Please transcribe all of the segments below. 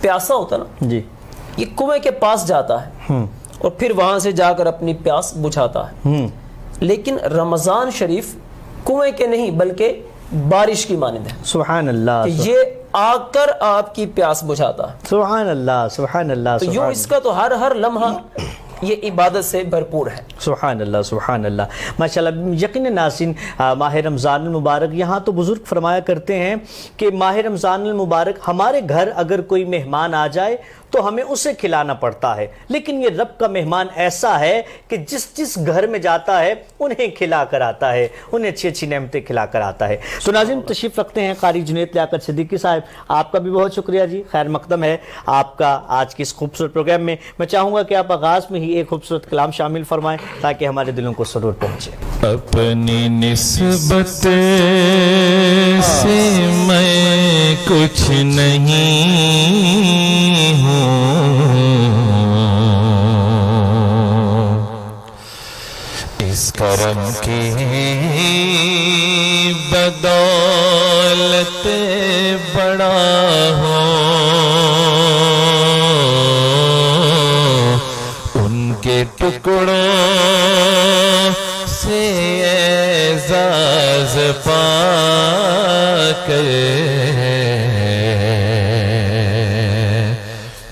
پیاسا ہوتا نا جی یہ کنویں کے پاس جاتا ہے اور پھر وہاں سے جا کر اپنی پیاس بجھاتا ہے، لیکن رمضان شریف کنویں کے نہیں بلکہ بارش کی مانند ہے سبحان اللہ، کہ یہ آ کر آپ کی پیاس بجھاتا ہے. سبحان اللہ، سبحان اللہ، تو یوں اس کا تو ہر لمحہ یہ عبادت سے بھرپور ہے. سبحان اللہ، سبحان اللہ، ماشاءاللہ. یقین ناظرین، ماہ رمضان المبارک، یہاں تو بزرگ فرمایا کرتے ہیں کہ ماہ رمضان المبارک ہمارے گھر اگر کوئی مہمان آ جائے تو ہمیں اسے کھلانا پڑتا ہے، لیکن یہ رب کا مہمان ایسا ہے کہ جس گھر میں جاتا ہے انہیں کھلا کر آتا ہے، انہیں اچھی اچھی نعمتیں کھلا کر آتا ہے. تو ناظرین تشریف رکھتے ہیں قاری جنید لیاقت صدیقی صاحب. آپ کا بھی بہت شکریہ جی، خیر مقدم ہے آپ کا آج کے اس خوبصورت پروگرام میں. میں چاہوں گا کہ آپ آغاز میں ہی ایک خوبصورت کلام شامل فرمائیں تاکہ ہمارے دلوں کو سرور پہنچے. اپنی نسبت سے میں کچھ نہیں ہوں، اس کرم کی بدولت بڑا ہوں، ان کے ٹکڑوں سے اعزاز پا کر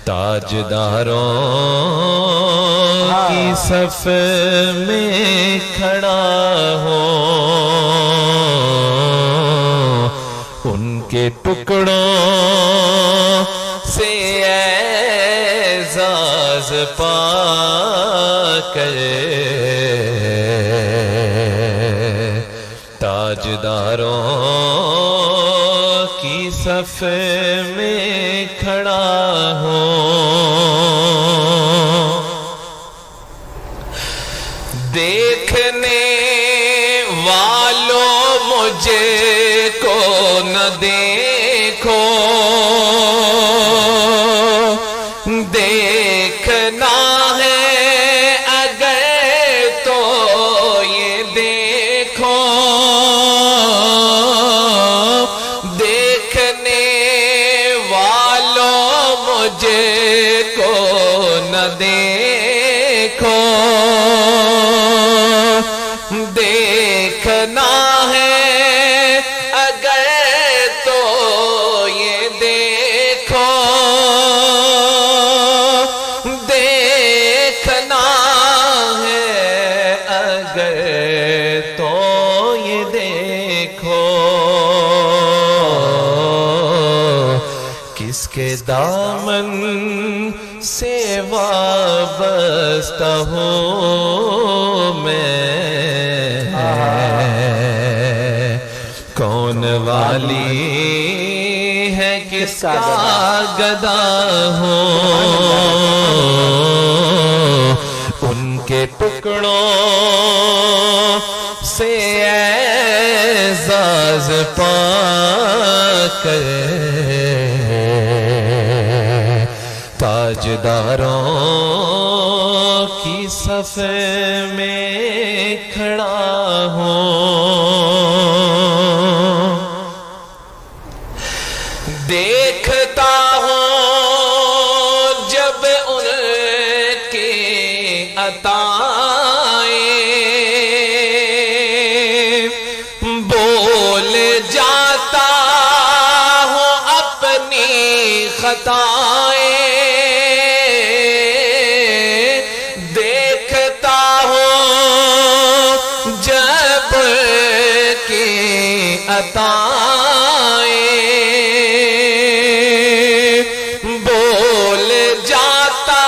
تاجداروں کی صف میں کھڑا ہوں، ان کے ٹکڑوں سے اعزاز پا کر تاجداروں کی صف میں کھڑا ہوں. دیکھنے والوں مجھے کو نہ دیکھو، دیکھنا ہے اگر تو یہ دیکھو، دیکھنے والوں مجھے کو نہ دیکھو، دیکھنا ہے اگر تو یہ دیکھو، دیکھنا ہے اگر تو یہ دیکھو، کس کے دامن سے وابستہ ہوں میں، کون والی ہے کس کا گدا ہوں، ان کے ٹکڑوں سے اعزاز پا کر تاجداروں کی صف میں کھڑا ہوں. دیکھتا ہوں جب ان کی عطائیں، بول جاتا ہوں اپنی خطائیں، دیکھتا ہوں جب کی عطائیں، بول جاتا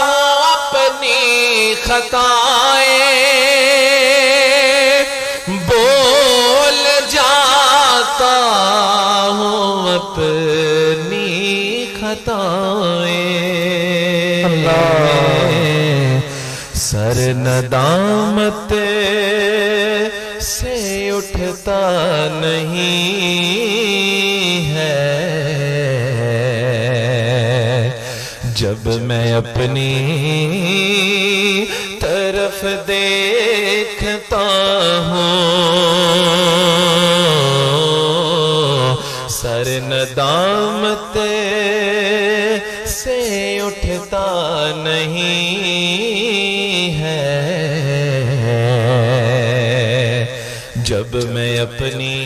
ہوں اپنی خطائیں، بول جاتا ہوں اپنی خطائیں، سر ندامت سے اٹھتا نہیں ہے، جب میں اپنی طرف دیکھتا ہوں، سر ندامت جب میں اپنی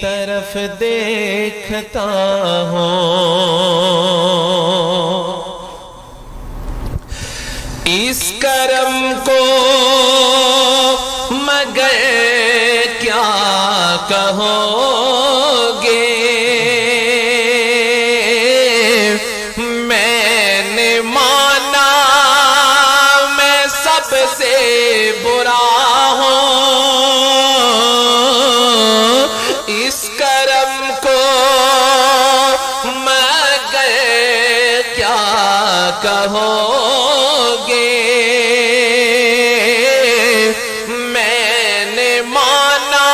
طرف دیکھتا ہوں اس کرم کو مگر کیا کہو گے میں نے مانا میں سب سے برا ہوں اس کرم کو مگر کیا کہو گے میں نے مانا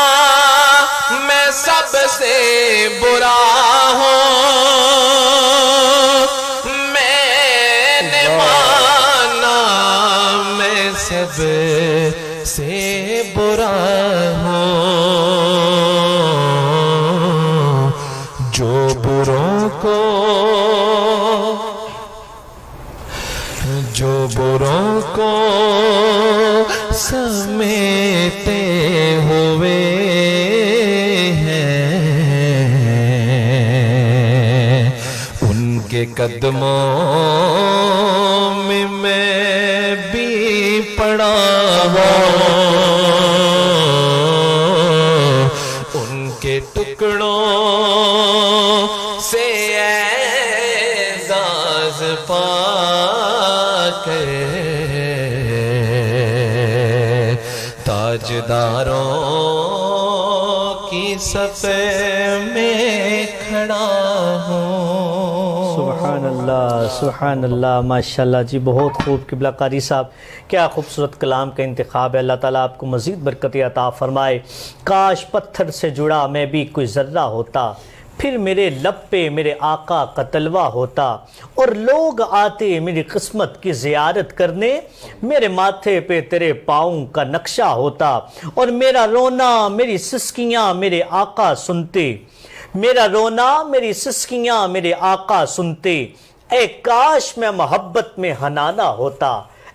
میں سب سے برا ہوں میں نے مانا میں سب سے برا ہوں جو بروں کو سمیتے ہوئے ہیں ان کے قدموں میں بھی پڑا ہوں ان کے ٹکڑوں سے اعزاز پا کے تاجداروں کی صف میں کھڑا ہوں. سبحان اللہ سبحان اللہ ماشاءاللہ جی، بہت خوب قبلہ قاری صاحب، کیا خوبصورت کلام کا انتخاب ہے. اللہ تعالیٰ آپ کو مزید برکت عطا فرمائے. کاش پتھر سے جڑا میں بھی کوئی ذرہ ہوتا، پھر میرے لب پہ میرے آقا کا تلوہ ہوتا، اور لوگ آتے میری قسمت کی زیارت کرنے، میرے ماتھے پہ تیرے پاؤں کا نقشہ ہوتا، اور میرا رونا میری سسکیاں میرے آقا سنتے، میرا رونا میری سسکیاں میرے آقا سنتے. اے کاش میں محبت میں حنانا ہوتا،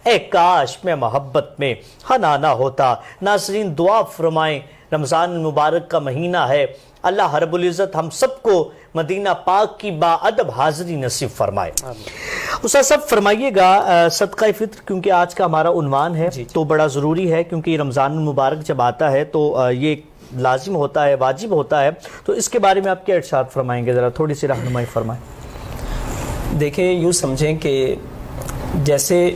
اے کاش میں محبت میں حنانا ہوتا. ناظرین دعا فرمائیں، رمضان المبارک کا مہینہ ہے، اللہ رب العزت ہم سب کو مدینہ پاک کی با ادب حاضری نصیب فرمائے. استاد صاحب فرمائیے گا، صدقہ فطر کیونکہ آج کا ہمارا عنوان ہے تو بڑا ضروری ہے، کیونکہ رمضان المبارک جب آتا ہے تو یہ لازم ہوتا ہے، واجب ہوتا ہے، تو اس کے بارے میں آپ کیا ارشاد فرمائیں گے؟ ذرا تھوڑی سی رہنمائی فرمائیں. دیکھیں یوں سمجھیں کہ جیسے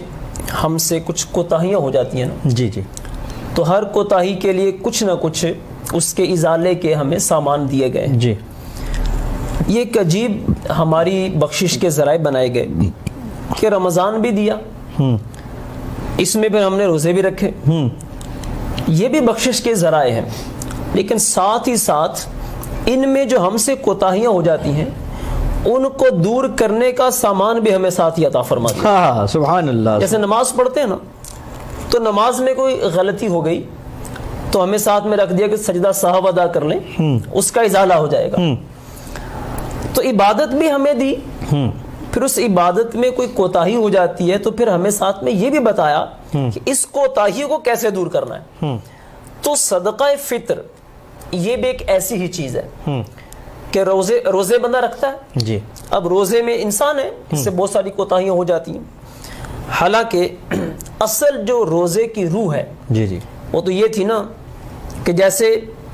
ہم سے کچھ کوتاہیاں ہو جاتی ہیں نا، جی جی، تو ہر کوتاہی کے لیے کچھ نہ کچھ اس کے ازالے کے ہمیں سامان دیے گئے. جی، یہ ایک عجیب ہماری بخشش کے ذرائع بنائے گئے کہ رمضان بھی دیا، اس میں پھر ہم نے روزے بھی رکھے، یہ بھی بخشش کے ذرائع ہیں. لیکن ساتھ ہی ساتھ ان میں جو ہم سے کوتاہیاں ہو جاتی ہیں ان کو دور کرنے کا سامان بھی ہمیں ساتھ ہی عطا فرما دیا. ہاں سبحان اللہ. جیسے نماز پڑھتے ہیں نا، تو نماز میں کوئی غلطی ہو گئی تو ہمیں ساتھ میں رکھ دیا کہ سجدہ سہو ادا کر لیں، اس کا ازالہ ہو جائے گا. تو عبادت بھی ہمیں دی، پھر اس عبادت میں کوئی کوتاہی ہو جاتی ہے تو پھر ہمیں ساتھ میں یہ بھی بتایا کہ اس کوتاہی کو کیسے دور کرنا ہے. تو صدقہ فطر یہ بھی ایک ایسی ہی چیز ہے کہ روزے بندہ رکھتا ہے. جی، اب روزے میں انسان ہے، اس سے بہت ساری کوتاہیاں ہو جاتی ہیں، حالانکہ اصل جو روزے کی روح ہے جی جی، وہ تو یہ تھی نا کہ جیسے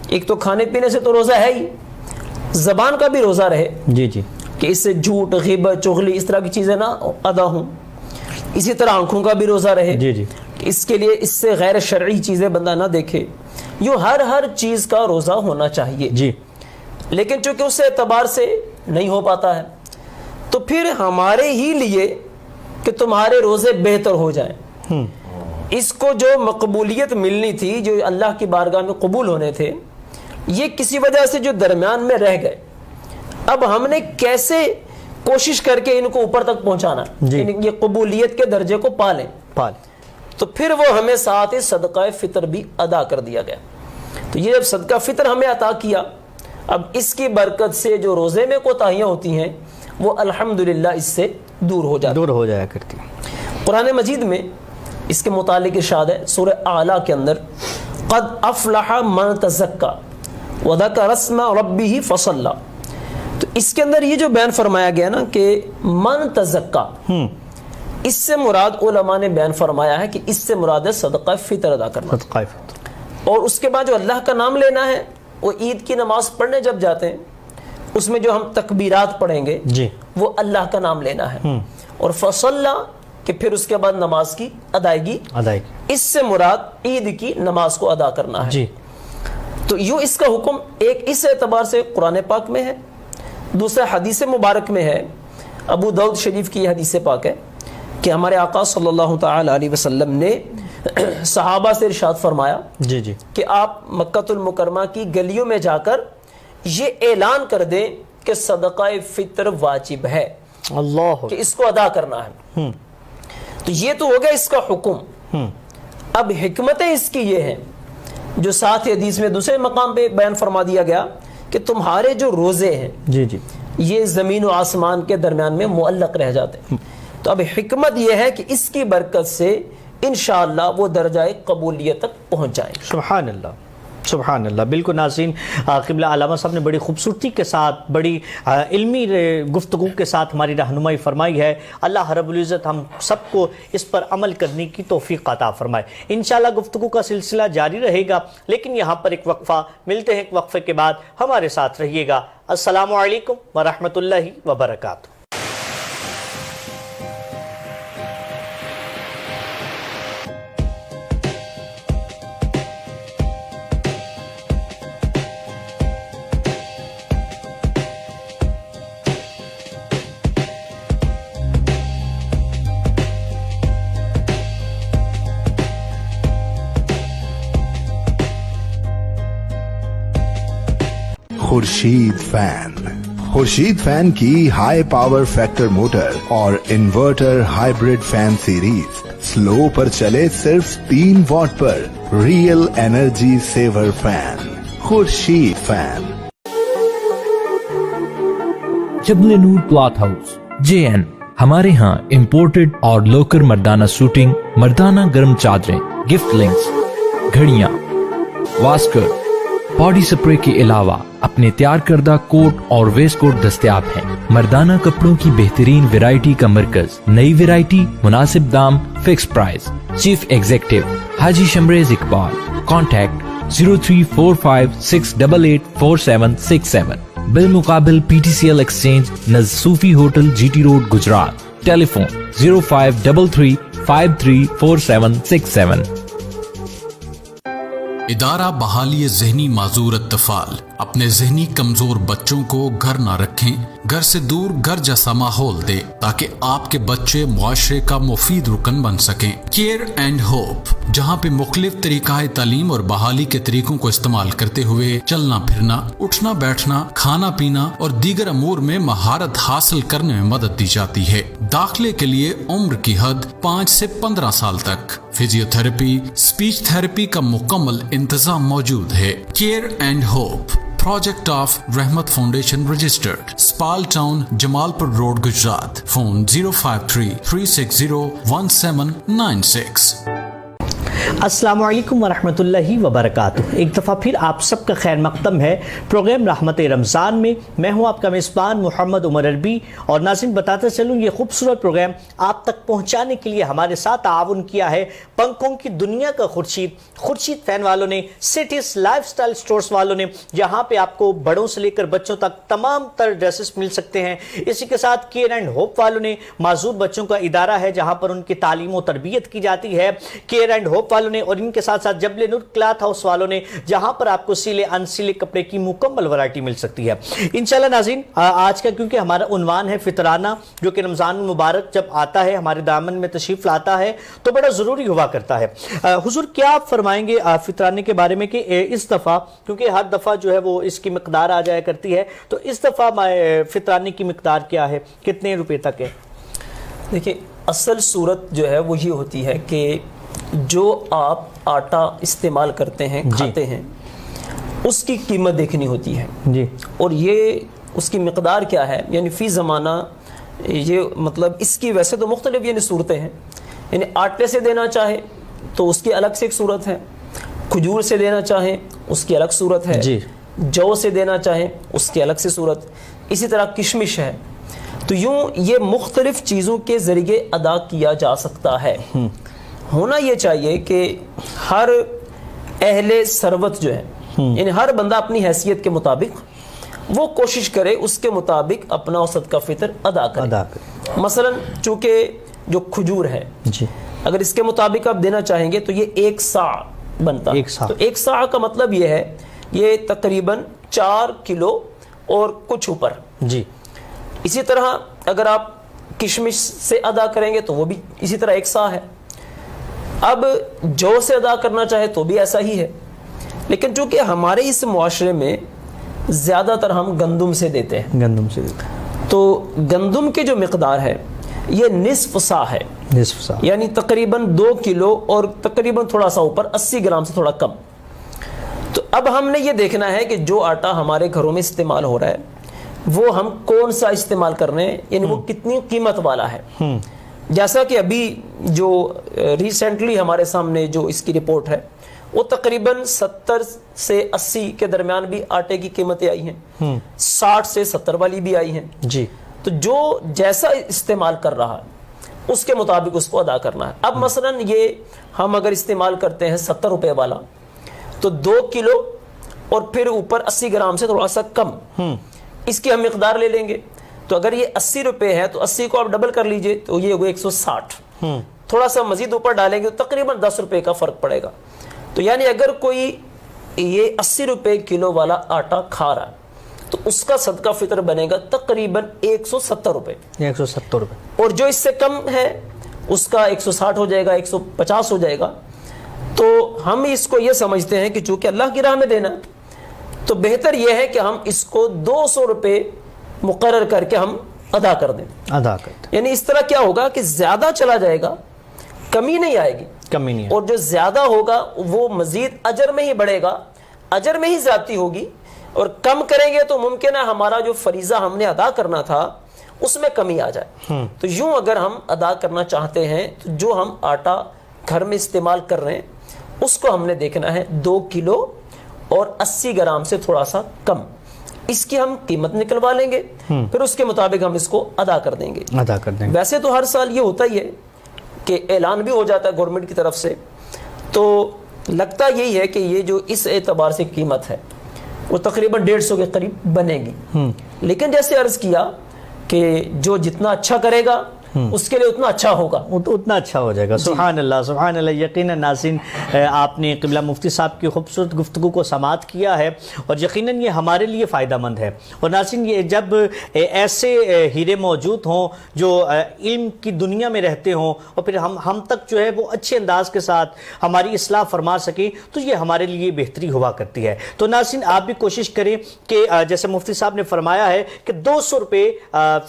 ایک تو کھانے پینے سے تو روزہ ہے ہی، زبان کا بھی روزہ رہے جی جی، کہ اس سے جھوٹ غیبت چغلی اس طرح کی چیزیں نہ ادا ہوں. اسی طرح آنکھوں کا بھی روزہ رہے، جی جی، اس کے لیے اس سے غیر شرعی چیزیں بندہ نہ دیکھے. یوں ہر چیز کا روزہ ہونا چاہیے. جی، لیکن چونکہ اس اعتبار سے نہیں ہو پاتا ہے تو پھر ہمارے ہی لیے کہ تمہارے روزے بہتر ہو جائیں، اس کو جو مقبولیت ملنی تھی، جو اللہ کی بارگاہ میں قبول ہونے تھے، یہ کسی وجہ سے جو درمیان میں رہ گئے، اب ہم نے کیسے کوشش کر کے ان کو اوپر تک پہنچانا، یہ قبولیت کے درجے کو پالیں. تو پھر وہ ہمیں ساتھ ہی صدقہ فطر بھی ادا کر دیا گیا. تو یہ جب صدقہ فطر ہمیں عطا کیا، اب اس کی برکت سے جو روزے میں کوتاہیاں ہوتی ہیں وہ الحمدللہ اس سے دور ہو جایا کرتی ہیں. قرآن مجید میں اس کے متعلق ارشاد ہے سورہ اعلیٰ کے اندر، قد افلح من تزکا وذکر اسم ربہ فصلی. تو اس کے اندر یہ جو بیان فرمایا گیا نا کہ من تزکا، اس سے مراد علماء نے بیان فرمایا ہے کہ اس سے مراد ہے صدقہ فطر ادا کرنا. صدقہ فطر. اور اس کے بعد جو اللہ کا نام لینا ہے وہ عید کی نماز پڑھنے جب جاتے ہیں اس میں جو ہم تکبیرات پڑھیں گے جی وہ اللہ کا نام لینا ہے. اور فصلی کہ پھر اس کے بعد نماز کی ادائیگی، اس سے مراد عید کی نماز کو ادا کرنا ہے. جی تو یوں اس کا حکم ایک اس اعتبار سے قرآن پاک میں ہے، دوسرا حدیث مبارک میں ہے. ابو داؤد شریف کی یہ حدیث پاک ہے کہ ہمارے آقا صلی اللہ تعالی علیہ وسلم نے صحابہ سے ارشاد فرمایا جی جی کہ آپ مکۃ المکرمہ کی گلیوں میں جا کر یہ اعلان کر دیں کہ صدقہ فطر واجب ہے، اللہ کہ اس کو ادا کرنا ہے. تو یہ تو ہو گیا اس کا حکم. اب حکمتیں اس کی یہ ہیں جو ساتھ حدیث میں دوسرے مقام پہ بیان فرما دیا گیا کہ تمہارے جو روزے ہیں جی جی یہ زمین و آسمان کے درمیان میں معلق رہ جاتے ہیں. تو اب حکمت یہ ہے کہ اس کی برکت سے انشاءاللہ وہ درجہ قبولیت تک پہنچ جائیں. سبحان اللہ سبحان اللہ. بالکل ناظرین، قبلہ علامہ صاحب نے بڑی خوبصورتی کے ساتھ، بڑی علمی گفتگو کے ساتھ ہماری رہنمائی فرمائی ہے. اللہ رب العزت ہم سب کو اس پر عمل کرنے کی توفیق عطا فرمائے. انشاءاللہ گفتگو کا سلسلہ جاری رہے گا، لیکن یہاں پر ایک وقفہ ملتے ہیں. ایک وقفے کے بعد ہمارے ساتھ رہیے گا. السلام علیکم ورحمۃ اللہ وبرکاتہ. خورشید فین کی ہائی پاور فیکٹر موٹر اور inverter hybrid fan series slow پر چلے صرف 3 واٹ پر. Real energy saver fan. Khurshid fan. Jabal Noor cloth house JN. ہمارے ہاں امپورٹڈ اور لوکل مردانہ سوٹنگ، مردانہ گرم چادریں، گفٹ لنکس، گھڑیاں، واسکر، باڈی سپرے کے علاوہ اپنے تیار کردہ کوٹ اور ویسٹ کوٹ دستیاب ہیں. مردانہ کپڑوں کی بہترین ویرائٹی کا مرکز. نئی ویرائٹی، مناسب دام، فکس پرائز. چیف ایگزیکٹو حاجی شمریز اقبال. کانٹیکٹ 034568846767. بالمقابل PTCL ایکسچینج نزد صوفی ہوٹل GT روڈ گجرات. ٹیلی فون 0533534767. ادارہ بحالی ذہنی معذور اطفال اپنے ذہنی کمزور بچوں کو گھر نہ رکھیں، گھر سے دور گھر جیسا ماحول دیں تاکہ آپ کے بچے معاشرے کا مفید رکن بن سکیں. کیئر اینڈ ہوپ، جہاں پہ مختلف طریقہ تعلیم اور بحالی کے طریقوں کو استعمال کرتے ہوئے چلنا پھرنا، اٹھنا بیٹھنا، کھانا پینا اور دیگر امور میں مہارت حاصل کرنے میں مدد دی جاتی ہے. داخلے کے لیے عمر کی حد 5 سے 15 سال تک. فزیو تھراپی، اسپیچ تھراپی کا مکمل انتظام موجود ہے. Care and hope, project of رحمت فاؤنڈیشن رجسٹرڈ، اسپال ٹاؤن، جمال پور روڈ، گجرات. فون 053-360-1796. السلام علیکم ورحمۃ اللہ وبرکاتہ. ایک دفعہ پھر آپ سب کا خیر مقدم ہے پروگرام رحمت رمضان میں. میں ہوں آپ کا میزبان محمد عمر عربی. اور ناظرین بتاتے چلوں یہ خوبصورت پروگرام آپ تک پہنچانے کے لیے ہمارے ساتھ تعاون کیا ہے پنکھوں کی دنیا کا خورشید فین والوں نے، سٹیز لائف سٹائل سٹورز والوں نے، جہاں پہ آپ کو بڑوں سے لے کر بچوں تک تمام تر ڈریسز مل سکتے ہیں. اسی کے ساتھ کیئر اینڈ ہوپ والوں نے معذور بچوں کا ادارہ ہے جہاں پر ان کی تعلیم و تربیت کی جاتی ہے. کیئر اینڈ ہوپ والوں نے، اور ان کے ساتھ ساتھ جبل نور کلاتھ ہاؤس والوں نے، جہاں پر آپ کو سیلے ان سیلے کپڑے کی مکمل ورائٹی مل سکتی ہے. انشاءاللہ ناظرین آج کا کیونکہ ہمارا عنوان ہے فطرانہ، جو کہ رمضان مبارک جب آتا ہے ہمارے دامن میں تشریف لاتا ہے تو بڑا ضروری ہوا کرتا ہے. حضور کیا آپ فرمائیں گے فطرانے کے بارے میں کہ اس دفعہ، کیونکہ ہر دفعہ جو ہے وہ اس کی مقدار آ جایا کرتی ہے، تو اس دفعہ فطرانے کی مقدار کیا ہے، کتنے روپے تک ہے؟ دیکھیں اصل صورت جو ہے وہ یہ ہوتی ہے کہ جو آپ آٹا استعمال کرتے ہیں، کھاتے ہیں، اس کی قیمت دیکھنی ہوتی ہے جی. اور یہ اس کی مقدار کیا ہے، یعنی فی زمانہ یہ مطلب اس کی ویسے تو مختلف یعنی صورتیں ہیں. یعنی آٹے سے دینا چاہے تو اس کی الگ سے ایک صورت ہے، کھجور سے دینا چاہیں اس کی الگ صورت ہے، جی، جو سے دینا چاہیں اس کی الگ سے صورت، اسی طرح کشمش ہے. تو یوں یہ مختلف چیزوں کے ذریعے ادا کیا جا سکتا ہے. ہونا یہ چاہیے کہ ہر اہل ثروت جو ہے، یعنی ہر بندہ اپنی حیثیت کے مطابق وہ کوشش کرے اس کے مطابق اپنا صدقہ فطر ادا کرے. مثلا چونکہ جو کھجور ہے، جی، اگر اس کے مطابق آپ دینا چاہیں گے تو یہ 1 صاع بنتا ہے. تو 1 صاع کا مطلب یہ ہے یہ تقریباً 4 کلو اور کچھ اوپر. جی، اسی طرح اگر آپ کشمش سے ادا کریں گے تو وہ بھی اسی طرح 1 صاع ہے. اب جو سے ادا کرنا چاہے تو بھی ایسا ہی ہے. لیکن چونکہ ہمارے اس معاشرے میں زیادہ تر ہم گندم سے دیتے ہیں، گندم سے دیتے ہیں، تو گندم کی جو مقدار ہے یہ نصف صاع ہے، نصف صاع، یعنی تقریباً 2 کلو اور تقریباً تھوڑا سا اوپر 80 گرام سے تھوڑا کم. تو اب ہم نے یہ دیکھنا ہے کہ جو آٹا ہمارے گھروں میں استعمال ہو رہا ہے وہ ہم کون سا استعمال کر رہے ہیں، یعنی وہ کتنی قیمت والا ہے. جیسا کہ ابھی جو ریسنٹلی ہمارے سامنے جو اس کی رپورٹ ہے وہ تقریباً 70 سے 80 کے درمیان بھی آٹے کی قیمتیں آئی ہیں، 60 سے 70 والی بھی آئی ہیں. جی، تو جو جیسا استعمال کر رہا ہے اس کے مطابق اس کو ادا کرنا ہے. اب مثلا یہ ہم اگر استعمال کرتے ہیں 70 روپے والا تو 2 کلو اور پھر اوپر 80 گرام سے تھوڑا سا کم اس کی ہم مقدار لے لیں گے. تو اگر یہ 80 روپے ہے تو 80 کو آپ ڈبل کر لیجئے تو یہ ہوگا 160. تھوڑا سا مزید اوپر ڈالیں گے تو تقریباً 10 روپے کا فرق پڑے گا. تو یعنی اگر کوئی یہ 80 روپے کلو والا آٹا کھا رہا ہے تو اس کا صدقہ فطر بنے گا تقریباً 170 روپے. 170 روپے. اور جو اس سے کم ہے اس کا 160 ہو جائے گا، 150 ہو جائے گا. تو ہم اس کو یہ سمجھتے ہیں کہ چونکہ اللہ کی راہ میں دینا تو بہتر یہ ہے کہ ہم اس کو 200 روپے مقرر کر کے ہم ادا کر دیں. یعنی اس طرح کیا ہوگا کہ زیادہ چلا جائے گا، کمی نہیں آئے گی، کمی نہیں، اور جو زیادہ ہوگا وہ مزید اجر میں ہی بڑھے گا، اجر میں ہی زیادتی ہوگی. اور کم کریں گے تو ممکن ہے ہمارا جو فریضہ ہم نے ادا کرنا تھا اس میں کمی آ جائے. تو یوں اگر ہم ادا کرنا چاہتے ہیں تو جو ہم آٹا گھر میں استعمال کر رہے ہیں اس کو ہم نے دیکھنا ہے 2 کلو اور 80 گرام سے تھوڑا سا کم. اس کی ہم قیمت نکلوا لیں گے، پھر اس کے مطابق ہم اس کو ادا کر دیں گے. ویسے تو ہر سال یہ ہوتا ہی ہے کہ اعلان بھی ہو جاتا ہے گورنمنٹ کی طرف سے، تو لگتا یہی ہے کہ یہ جو اس اعتبار سے قیمت ہے وہ تقریباً 150 کے قریب بنے گی. لیکن جیسے عرض کیا کہ جو جتنا اچھا کرے گا اس کے لیے اتنا اچھا ہوگا، اتنا اچھا ہو جائے گا. سبحان اللہ، سبحان اللہ. یقیناً ناظرین آپ نے قبلہ مفتی صاحب کی خوبصورت گفتگو کو سماعت کیا ہے اور یقیناً یہ ہمارے لیے فائدہ مند ہے. اور ناظرین یہ جب ایسے ہیرے موجود ہوں جو علم کی دنیا میں رہتے ہوں اور پھر ہم تک جو ہے وہ اچھے انداز کے ساتھ ہماری اصلاح فرما سکیں تو یہ ہمارے لیے بہتری ہوا کرتی ہے. تو ناظرین آپ بھی کوشش کریں کہ جیسے مفتی صاحب نے فرمایا ہے کہ 200 روپے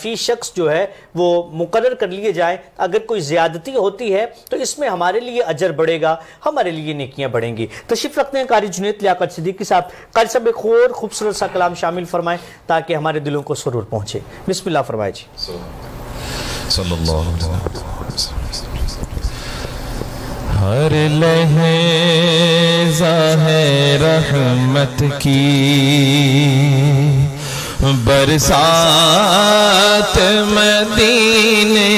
فی شخص جو ہے وہ مقرر کر لیے جائیں. اگر کوئی زیادتی ہوتی ہے تو اس میں ہمارے لیے اجر بڑھے گا، ہمارے لیے نیکیاں بڑھیں گی. تشریف رکھتے ہیں قاری جنید لیاقت صدیقی صاحب. قاری صاحب ایک اور خوبصورت سا کلام شامل فرمائیں تاکہ ہمارے دلوں کو سرور پہنچے. بسم اللہ فرمائے جی. صلی اللہ علیہ وسلم. ہر لہجہ ہے رحمت کی برسات مدینے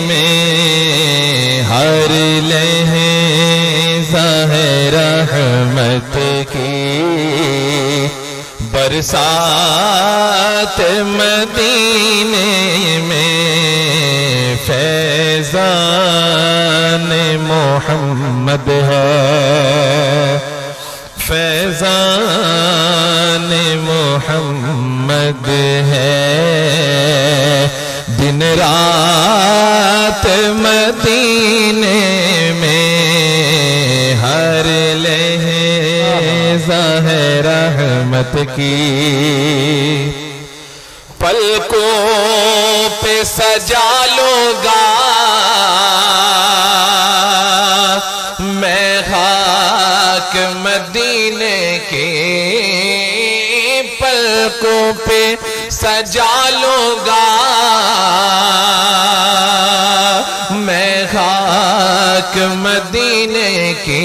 میں، ہر لہجہ ہے رحمت کی برسات مدینے میں، فیضان محمد ہے، فیضان محمد ہے، دن رات مدینے میں، ہر لہجہ ہے رحمت کی، پلکوں پہ سجا لوں گا میں خاک مدینے کے، پلکوں پہ سجا لوں گا میں خاک مدینے کی،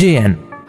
JN,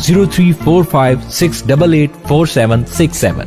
034568846767।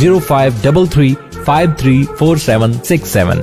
0533534767।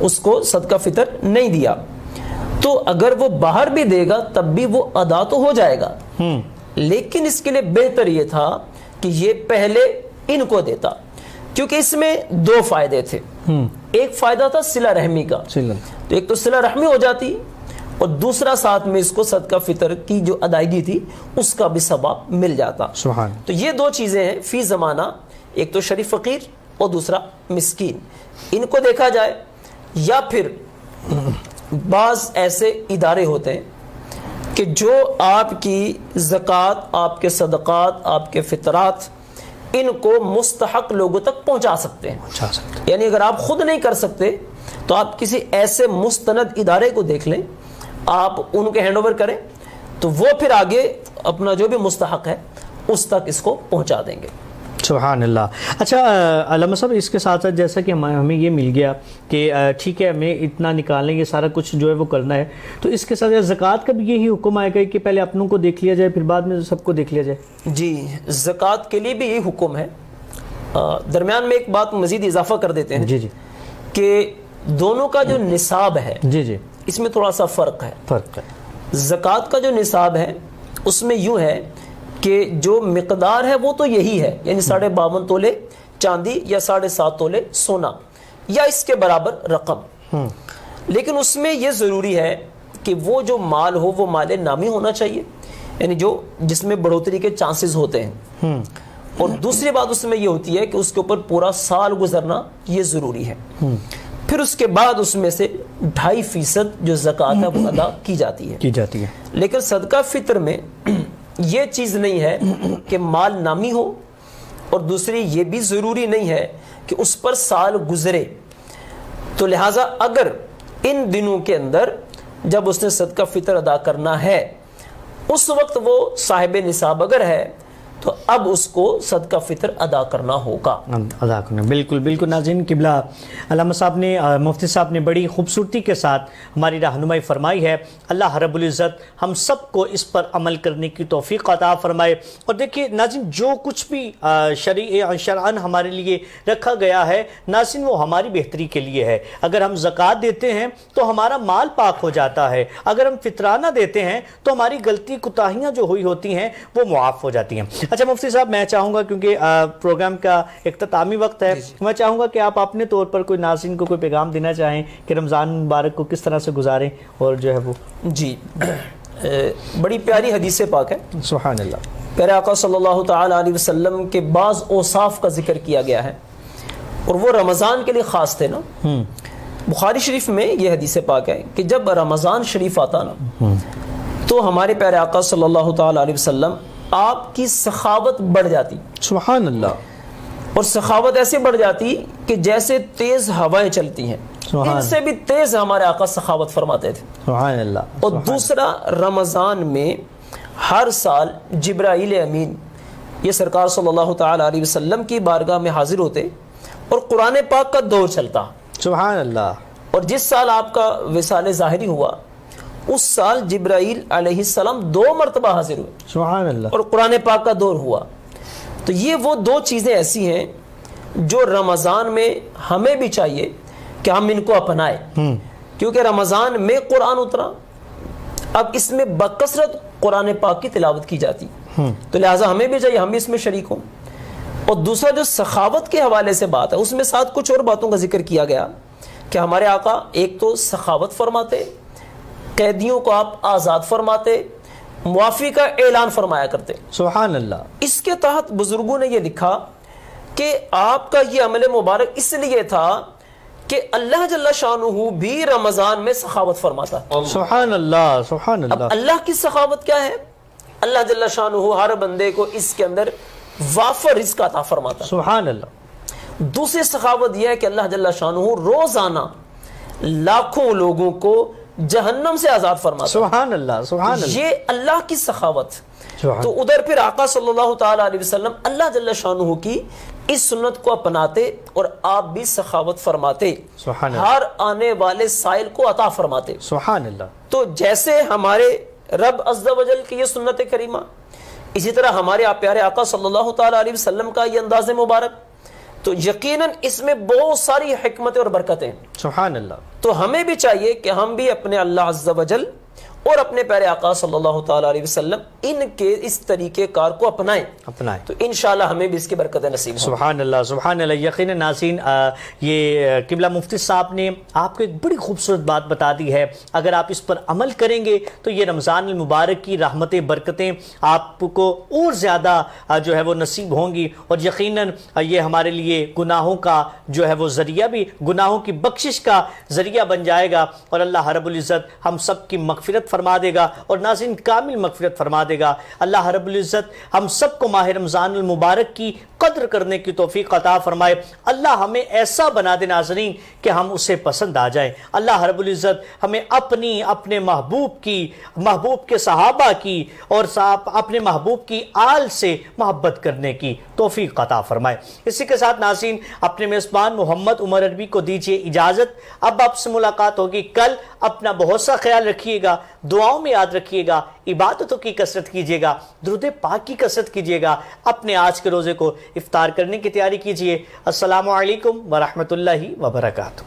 اس کو صدقہ فطر نہیں دیا، تو اگر وہ باہر بھی دے گا تب بھی وہ ادا تو ہو جائے گا، لیکن اس کے لیے بہتر یہ تھا کہ یہ پہلے ان کو دیتا، کیونکہ اس میں دو فائدے تھے. ایک فائدہ تھا صلہ رحمی کا، تو ایک تو صلہ رحمی ہو جاتی، اور دوسرا ساتھ میں اس کو صدقہ فطر کی جو ادائیگی تھی اس کا بھی ثواب مل جاتا. تو یہ دو چیزیں ہیں فی زمانہ، ایک تو شریف فقیر اور دوسرا مسکین، ان کو دیکھا جائے. یا پھر بعض ایسے ادارے ہوتے ہیں کہ جو آپ کی زکوٰۃ، آپ کے صدقات، آپ کے فطرات، ان کو مستحق لوگوں تک پہنچا سکتے ہیں. یعنی اگر آپ خود نہیں کر سکتے تو آپ کسی ایسے مستند ادارے کو دیکھ لیں، آپ ان کے ہینڈ اوور کریں، تو وہ پھر آگے اپنا جو بھی مستحق ہے اس تک اس کو پہنچا دیں گے. سبحان اللہ. اچھا علامہ صاحب، اس کے ساتھ ساتھ جیسا کہ ہمیں یہ مل گیا کہ ٹھیک ہے ہمیں اتنا نکالیں گے، سارا کچھ جو ہے وہ کرنا ہے، تو اس کے ساتھ زکوٰۃ کا بھی یہی حکم آئے گا کہ پہلے اپنوں کو دیکھ لیا جائے پھر بعد میں سب کو دیکھ لیا جائے؟ جی، زکوٰۃ کے لیے بھی یہی حکم ہے. درمیان میں ایک بات مزید اضافہ کر دیتے ہیں جی کہ دونوں کا جو نصاب ہے جی اس میں تھوڑا سا فرق ہے. زکوٰۃ کا جو نصاب ہے اس میں یوں ہے کہ جو مقدار ہے وہ تو یہی ہے، یعنی 52.5 تولے چاندی یا 7.5 تولے سونا یا اس کے برابر رقم. لیکن اس میں یہ ضروری ہے کہ وہ جو مال ہو وہ مال نامی ہونا چاہیے، یعنی جس میں بڑھوتری کے چانسز ہوتے ہیں. اور دوسری بات اس میں یہ ہوتی ہے کہ اس کے اوپر پورا سال گزرنا یہ ضروری ہے. پھر اس کے بعد اس میں سے 2.5% جو زکوٰۃ ہے وہ ادا کی جاتی ہے. لیکن صدقہ فطر میں یہ چیز نہیں ہے کہ مال نامی ہو، اور دوسری یہ بھی ضروری نہیں ہے کہ اس پر سال گزرے. تو لہٰذا اگر ان دنوں کے اندر جب اس نے صدقہ فطر ادا کرنا ہے اس وقت وہ صاحب نصاب اگر ہے تو اب اس کو صدقہ فطر ادا کرنا ہوگا. بالکل ناظرین، قبلہ علامہ صاحب نے، مفتی صاحب نے بڑی خوبصورتی کے ساتھ ہماری رہنمائی فرمائی ہے. اللہ رب العزت ہم سب کو اس پر عمل کرنے کی توفیق عطا فرمائے. اور دیکھیے ناظرین، جو کچھ بھی شرعاً ہمارے لیے رکھا گیا ہے ناظرین وہ ہماری بہتری کے لیے ہے. اگر ہم زکوٰۃ دیتے ہیں تو ہمارا مال پاک ہو جاتا ہے، اگر ہم فطرانہ دیتے ہیں تو ہماری غلطی کوتاہیاں جو ہوئی ہوتی ہیں وہ معاف ہو جاتی ہیں. اچھا مفتی صاحب، میں چاہوں گا کیونکہ پروگرام کا اختتامی وقت ہے، میں چاہوں گا کہ آپ اپنے طور پر کوئی ناظرین کو کوئی پیغام دینا چاہیں کہ رمضان مبارک کو کس طرح سے گزاریں اور جو ہے وہ. جی، بڑی پیاری حدیث پاک ہے. سبحان اللہ. پیارے آقا صلی اللہ تعالی علیہ وسلم کے بعض اوصاف کا ذکر کیا گیا ہے اور وہ رمضان کے لیے خاص تھے نا. بخاری شریف میں یہ حدیث پاک ہے کہ جب رمضان شریف آتا نا تو ہمارے پیارے آقا صلی اللہ تعالی علیہ وسلم آپ کی سخاوت بڑھ جاتی. سبحان اللہ. اور سخاوت ایسے بڑھ جاتی کہ جیسے تیز ہوائیں چلتی ہیں، ان سے بھی تیز ہمارے آقا سخاوت فرماتے تھے. سبحان اللہ. اور دوسرا، رمضان میں ہر سال جبرائیل امین یہ سرکار صلی اللہ تعالی علیہ وسلم کی بارگاہ میں حاضر ہوتے اور قرآن پاک کا دور چلتا. سبحان اللہ. اور جس سال آپ کا وصال ظاہری ہوا اس سال جبرائیل علیہ السلام 2 مرتبہ حاضر ہوئے. سبحان اللہ. اور قرآن پاک کا دور ہوا. تو یہ وہ 2 چیزیں ایسی ہیں جو رمضان میں ہمیں بھی چاہیے کہ ہم ان کو اپنائیں، کیونکہ رمضان میں قرآن اترا، اب اس میں بکثرت قرآن پاک کی تلاوت کی جاتی، تو لہٰذا ہمیں بھی چاہیے ہم بھی اس میں شریک ہوں. اور دوسرا جو سخاوت کے حوالے سے بات ہے اس میں ساتھ کچھ اور باتوں کا ذکر کیا گیا کہ ہمارے آقا ایک تو سخاوت فرماتے، قیدیوں کو آپ آزاد فرماتے، معافی کا اعلان فرمایا کرتے. سبحان اللہ. اس کے تحت بزرگوں نے یہ لکھا کہ آپ کا یہ عمل مبارک اس لیے تھا کہ اللہ جل شانہ بھی رمضان میں سخاوت فرماتا. سبحان اللہ. سبحان اللہ. اب اللہ کی سخاوت کیا ہے؟ اللہ جل شانہ ہر بندے کو اس کے اندر وافر رزق عطا فرماتا. سبحان اللہ. دوسری سخاوت یہ ہے کہ اللہ جل شانہ روزانہ لاکھوں لوگوں کو جہنم سے آزاد فرماتا. سبحان اللہ. سبحان اللہ. یہ اللہ کی سخاوت. تو ادھر پھر آقا صلی اللہ تعالی علیہ وسلم اللہ جل شانہ کی اس سنت کو اپناتے اور آپ بھی سخاوت فرماتے، ہر آنے والے سائل کو عطا فرماتے. سبحان اللہ. تو جیسے ہمارے رب عز و جل کی یہ سنت کریمہ، اسی طرح ہمارے پیارے آقا صلی اللہ تعالی علیہ وسلم کا یہ انداز مبارک. تو یقیناً اس میں بہت ساری حکمتیں اور برکتیں. سبحان اللہ. تو ہمیں بھی چاہیے کہ ہم بھی اپنے اللہ عز و جل اور اپنے پیارے آقا صلی اللہ تعالی علیہ وسلم ان کے اس طریقہ کار کو اپنائیں تو انشاءاللہ ہمیں بھی اس کی برکتیں نصیب ہوں. سبحان اللہ سبحان اللہ. یقیناً ناظرین یہ قبلہ مفتی صاحب نے آپ کو ایک بڑی خوبصورت بات بتا دی ہے. اگر آپ اس پر عمل کریں گے تو یہ رمضان المبارک کی رحمتیں برکتیں آپ کو اور زیادہ جو ہے وہ نصیب ہوں گی, اور یقیناً یہ ہمارے لیے گناہوں کا جو ہے وہ ذریعہ بھی, گناہوں کی بخشش کا ذریعہ بن جائے گا, اور اللہ رب العزت ہم سب کی مغفرت فرما دے گا, اور ناظرین کامل مغفرت فرما دے گا. اللہ رب العزت ہم سب کو ماہ رمضان المبارک کی قدر کرنے کی توفیق عطا فرمائے. اللہ ہمیں ایسا بنا دے ناظرین کہ ہم اسے پسند آ جائیں. اللہ رب العزت ہمیں اپنے محبوب کی, محبوب کے صحابہ کی اور اپنے محبوب کی آل سے محبت کرنے کی توفیق عطا فرمائے. اسی کے ساتھ ناظرین اپنے میزبان محمد عمر عربی کو دیجیے اجازت. اب آپ سے ملاقات ہوگی کل. اپنا بہت سا خیال رکھیے گا, دعاؤں میں یاد رکھیے گا, عبادتوں کی کثرت کیجیے گا, درود پاک کی کثرت کیجیے گا. اپنے آج کے روزے کو افطار کرنے کی تیاری کیجیے. السلام علیکم ورحمۃ اللہ وبرکاتہ.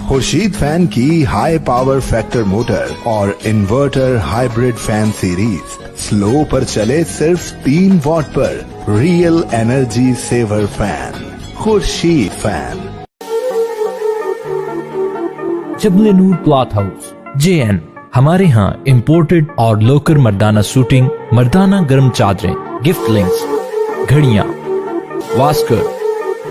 خورشید فین کی ہائی پاور فیکٹر موٹر اور inverter hybrid fan series slow پر چلے صرف 3 واٹ پر. Real energy saver fan. Khurshid fan. Jabal Noor cloth house JN. ہمارے ہاں امپورٹڈ اور لوکل مردانہ سوٹنگ, مردانہ گرم چادریں, گفٹ لنکس, گھڑیاں, واسکر,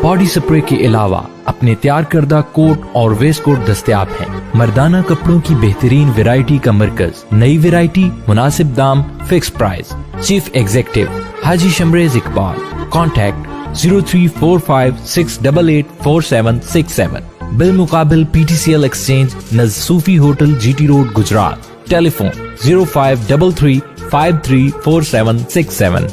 باڈی سپرے کے علاوہ اپنے تیار کردہ کوٹ اور ویسٹ کوٹ دستیاب ہیں. مردانہ کپڑوں کی بہترین ویرائٹی کا مرکز. نئی ویرائٹی, مناسب دام, فکس پرائز. چیف ایگزیکٹو حاجی شمریز اقبال. کانٹیکٹ 034568846767. بالمقابل PTCL ایکسچینج نزد صوفی ہوٹل GT روڈ گجرات. ٹیلی فون 0533534767.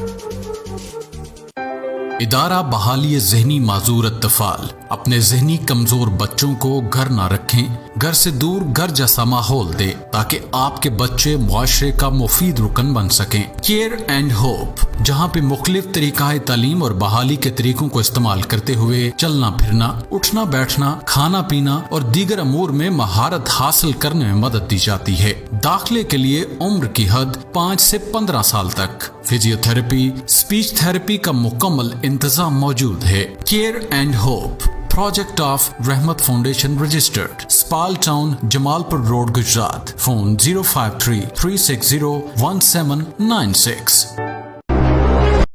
ادارہ بحالی ذہنی معذور اطفال اپنے ذہنی کمزور بچوں کو گھر نہ رکھیں, گھر سے دور گھر جیسا ماحول دے تاکہ آپ کے بچے معاشرے کا مفید رکن بن سکیں. کیئر اینڈ ہوپ, جہاں پہ مختلف طریقہ تعلیم اور بحالی کے طریقوں کو استعمال کرتے ہوئے چلنا پھرنا, اٹھنا بیٹھنا, کھانا پینا اور دیگر امور میں مہارت حاصل کرنے میں مدد دی جاتی ہے. داخلے کے لیے عمر کی حد 5 سے 15 سال تک. فزیو تھراپی, اسپیچ تھراپی کا مکمل انتظام موجود ہے. Care and hope, project of رحمت فاؤنڈیشن رجسٹرڈ, سپال ٹاؤن, جمال پور روڈ, گجرات. فون 05336011796.